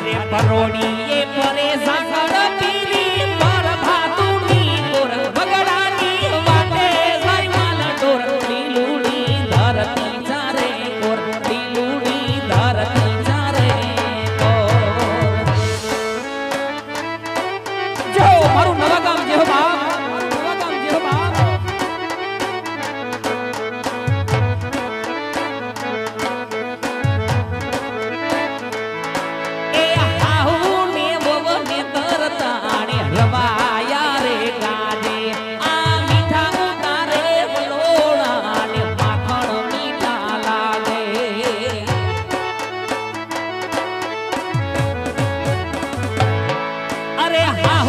અરે પરોડી એ પરે સાગર પીરી પર ભાતુની કોર બગડાની વાટે જઈ માલ ડોર લીલુડી ધરતી ચારે કોર લીલુડી ધરતી ચારે કોર જો મારું નવા ગામ જેવો બાપ નવા ગામ જેવો બાપ અરે હા